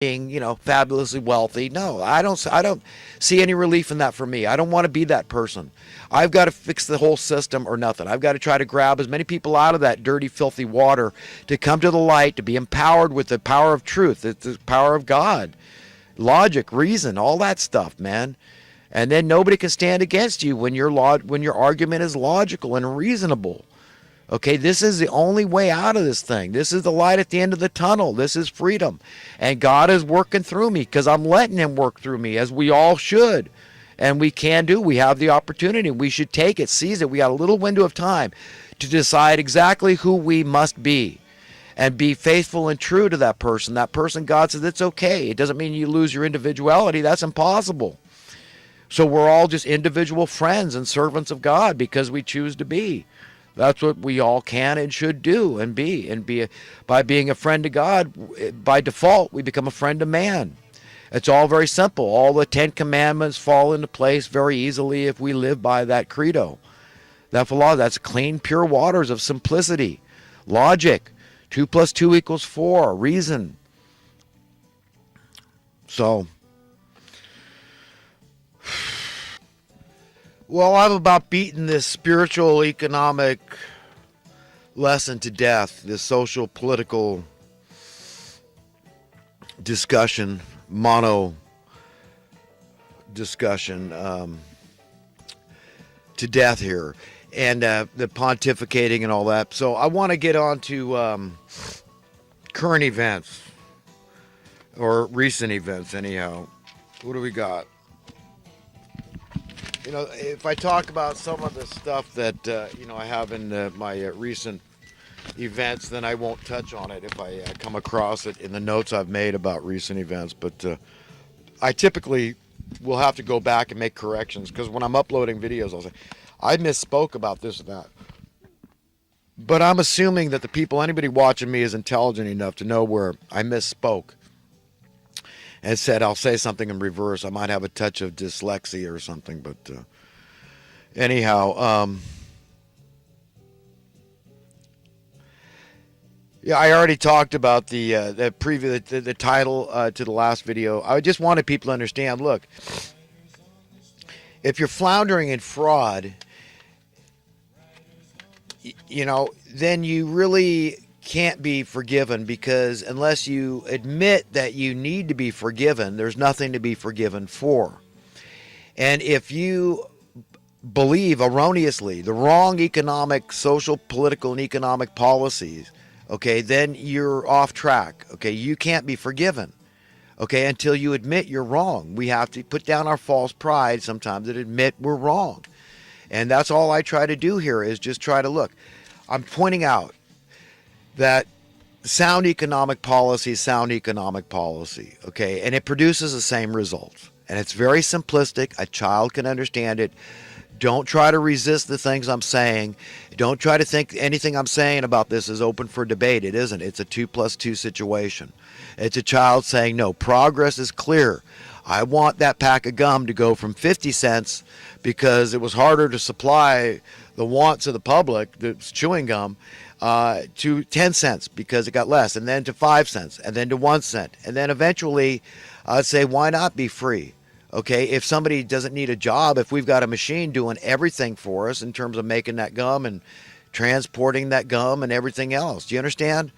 being, fabulously wealthy. No, I don't see any relief in that for me. I don't want to be that person. I've got to fix the whole system or nothing. I've got to try to grab as many people out of that dirty, filthy water to come to the light, to be empowered with the power of truth. It's the power of God, logic, reason, all that stuff, man. And then nobody can stand against you when your argument is logical and reasonable. Okay, this is the only way out of this thing. This is the light at the end of the tunnel. This is freedom. And God is working through me because I'm letting him work through me, as we all should. And we can do. We have the opportunity. We should take it, seize it. We got a little window of time to decide exactly who we must be and be faithful and true to that person. That person, God says, it's okay. It doesn't mean you lose your individuality. That's impossible. So we're all just individual friends and servants of God because we choose to be. That's what we all can and should do and be. By being a friend to God, by default, we become a friend to man. It's all very simple. All the 10 commandments fall into place very easily if we live by that credo. That philosophy, that's clean, pure waters of simplicity, logic. 2 + 2 = 4, reason. So, well, I've about beaten this spiritual economic lesson to death, this social political discussion, mono discussion to death here, and the pontificating and all that. So I want to get on to current events, or recent events anyhow. What do we got? If I talk about some of the stuff that, I have in my recent events, then I won't touch on it if I come across it in the notes I've made about recent events. But I typically will have to go back and make corrections, because when I'm uploading videos, I'll say, I misspoke about this and that. But I'm assuming that anybody watching me is intelligent enough to know where I misspoke and said I'll say something in reverse. I might have a touch of dyslexia or something, but anyhow, yeah, I already talked about the title to the last video. I just wanted people to understand. Look, if you're floundering in fraud, then you really can't be forgiven, because unless you admit that you need to be forgiven, there's nothing to be forgiven for. And if you believe erroneously the wrong economic, social, political, and economic policies, okay, then you're off track. Okay, you can't be forgiven, okay, until you admit you're wrong. We have to put down our false pride sometimes and admit we're wrong. And that's all I try to do here, is just try to look. I'm pointing out that sound economic policy, okay? And it produces the same results. And it's very simplistic. A child can understand it. Don't try to resist the things I'm saying. Don't try to think anything I'm saying about this is open for debate. It isn't. It's a 2 + 2 situation. It's a child saying, no, progress is clear. I want that pack of gum to go from 50 cents because it was harder to supply the wants of the public, that's chewing gum, to 10 cents because it got less, and then to 5 cents, and then to 1 cent. And then eventually I'd say, why not be free? Okay, if somebody doesn't need a job, if we've got a machine doing everything for us in terms of making that gum and transporting that gum and everything else. Do you understand?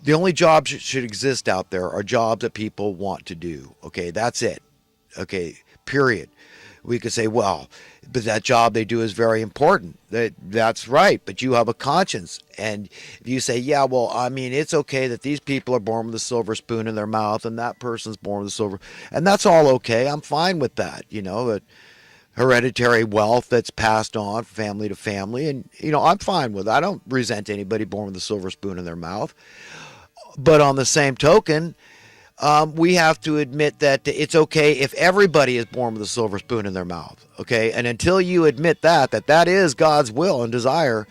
The only jobs that should exist out there are jobs that people want to do. Okay, that's it. Okay, period. We could say, well, but that job they do is very important. That's right, but you have a conscience. And if you say, yeah, well, I mean, it's okay that these people are born with a silver spoon in their mouth and that person's born with a silver, and that's all okay. I'm fine with that, that hereditary wealth that's passed on family to family. And, I'm fine with it. I don't resent anybody born with a silver spoon in their mouth. But on the same token, we have to admit that it's okay if everybody is born with a silver spoon in their mouth, okay? And until you admit that is God's will and desire,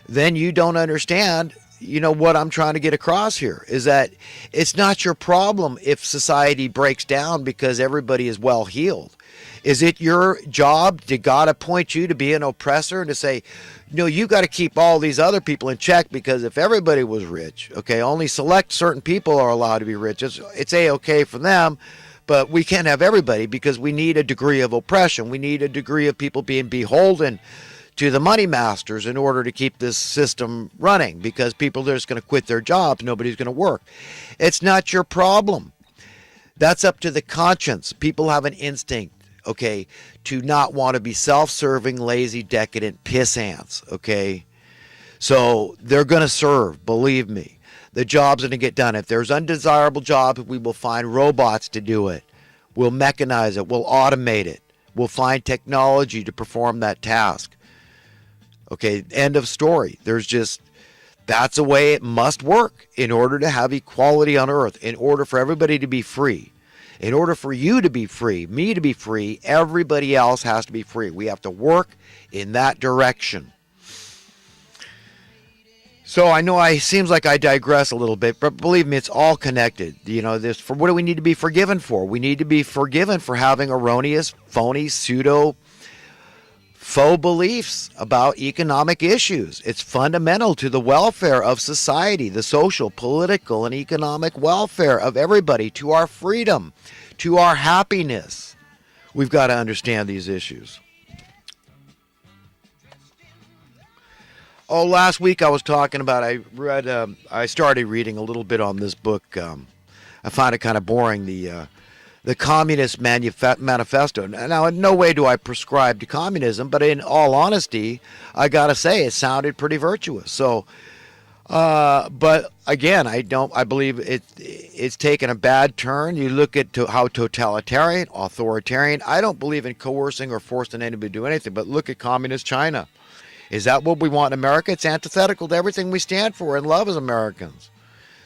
then you don't understand what I'm trying to get across here is that it's not your problem if society breaks down because everybody is well heeled. Is it your job? Did God appoint you to be an oppressor and to say, no, you got to keep all these other people in check, because if everybody was rich, okay, only select certain people are allowed to be rich. It's A-okay for them, but we can't have everybody because we need a degree of oppression. We need a degree of people being beholden to the money masters in order to keep this system running, because people are just going to quit their jobs. Nobody's going to work. It's not your problem. That's up to the conscience. People have an instinct, okay, to not want to be self-serving, lazy, decadent piss ants, okay? So they're going to serve, believe me. The job's going to get done. If there's undesirable jobs, we will find robots to do it. We'll mechanize it. We'll automate it. We'll find technology to perform that task. Okay, end of story. That's the way it must work in order to have equality on earth, in order for everybody to be free. In order for you to be free, me to be free, everybody else has to be free. We have to work in that direction. So I know it seems like I digress a little bit, but believe me, it's all connected. What do we need to be forgiven for? We need to be forgiven for having erroneous, phony, faux beliefs about economic issues. It's fundamental to the welfare of society, the social, political, and economic welfare of everybody, to our freedom, to our happiness. We've got to understand these issues. Last week I was talking about, I started reading a little bit on this book. I found it kind of boring, the Communist Manifesto. Now, in no way do I prescribe to communism, but in all honesty, I got to say it sounded pretty virtuous. So, but again, I believe it's taken a bad turn. You look at how totalitarian, authoritarian. I don't believe in coercing or forcing anybody to do anything, but look at communist China. Is that what we want in America? It's antithetical to everything we stand for and love as Americans.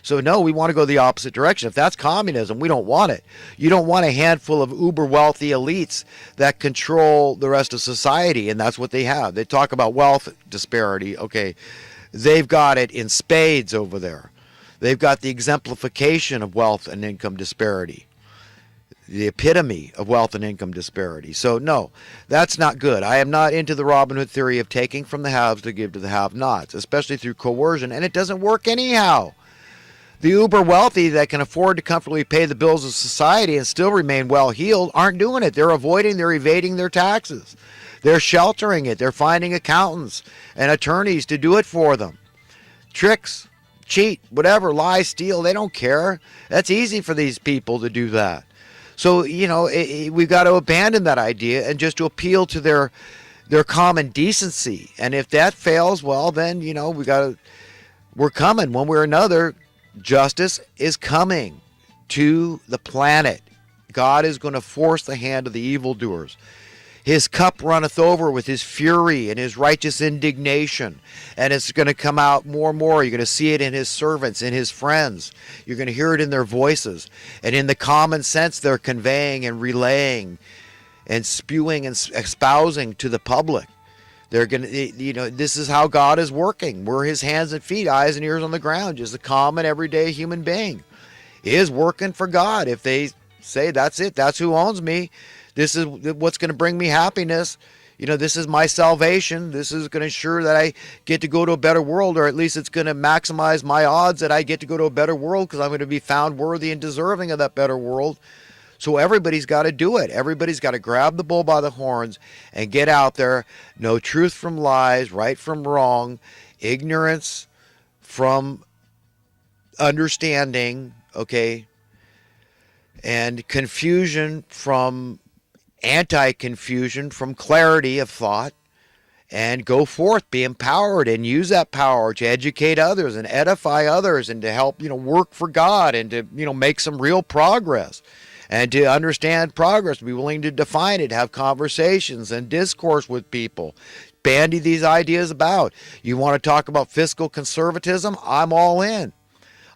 So no, we want to go the opposite direction. If that's communism, we don't want it. You don't want a handful of uber wealthy elites that control the rest of society, and that's what they have. They talk about wealth disparity. Okay, they've got it in spades over there. They've got the exemplification of wealth and income disparity, the epitome of wealth and income disparity. So no, that's not good. I am not into the Robin Hood theory of taking from the haves to give to the have-nots, especially through coercion, and it doesn't work anyhow. The uber wealthy that can afford to comfortably pay the bills of society and still remain well-heeled aren't doing it. They're evading their taxes. They're sheltering it. They're finding accountants and attorneys to do it for them. Tricks, cheat, whatever, lie, steal, they don't care. That's easy for these people to do that. So, we've got to abandon that idea and just to appeal to their common decency. And if that fails, well, then, we're coming one way or another. Justice is coming to the planet. God is going to force the hand of the evildoers. His cup runneth over with his fury and his righteous indignation. And it's going to come out more and more. You're going to see it in his servants, in his friends. You're going to hear it in their voices. And in the common sense they're conveying and relaying and spewing and espousing to the public. They're going to, this is how God is working. We're his hands and feet, eyes and ears on the ground. Just a common, everyday human being is working for God. If they say, that's it, that's who owns me, this is what's going to bring me happiness, this is my salvation, this is going to ensure that I get to go to a better world, or at least it's going to maximize my odds that I get to go to a better world because I'm going to be found worthy and deserving of that better world. So everybody's got to do it. Everybody's got to grab the bull by the horns and get out there. Know truth from lies, right from wrong, ignorance from understanding, okay, and confusion from anti-confusion, from clarity of thought, and go forth, be empowered, and use that power to educate others and edify others and to help, work for God and to, make some real progress. And to understand progress, be willing to define it, have conversations and discourse with people, bandy these ideas about. You want to talk about fiscal conservatism? I'm all in.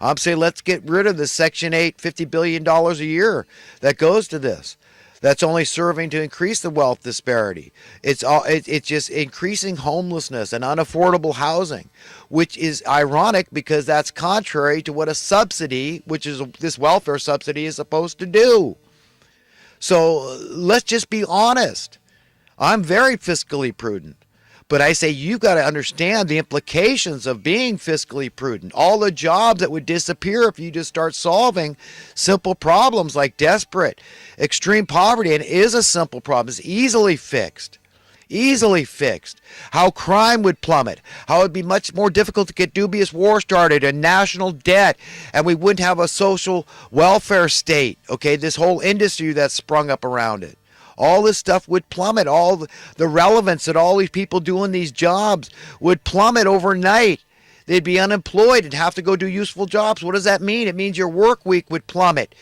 I'm saying let's get rid of the Section 8, $50 billion a year that goes to this. That's only serving to increase the wealth disparity. It's just increasing homelessness and unaffordable housing, which is ironic because that's contrary to what a subsidy, which is this welfare subsidy, is supposed to do. So let's just be honest. I'm very fiscally prudent. But I say you've got to understand the implications of being fiscally prudent. All the jobs that would disappear if you just start solving simple problems like desperate, extreme poverty. And it is a simple problem. It's easily fixed. Easily fixed. How crime would plummet. How it would be much more difficult to get dubious war started and national debt. And we wouldn't have a social welfare state. Okay, this whole industry that's sprung up around it. All this stuff would plummet. All the relevance that all these people doing these jobs would plummet overnight. They'd be unemployed and have to go do useful jobs. What does that mean? It means your work week would plummet.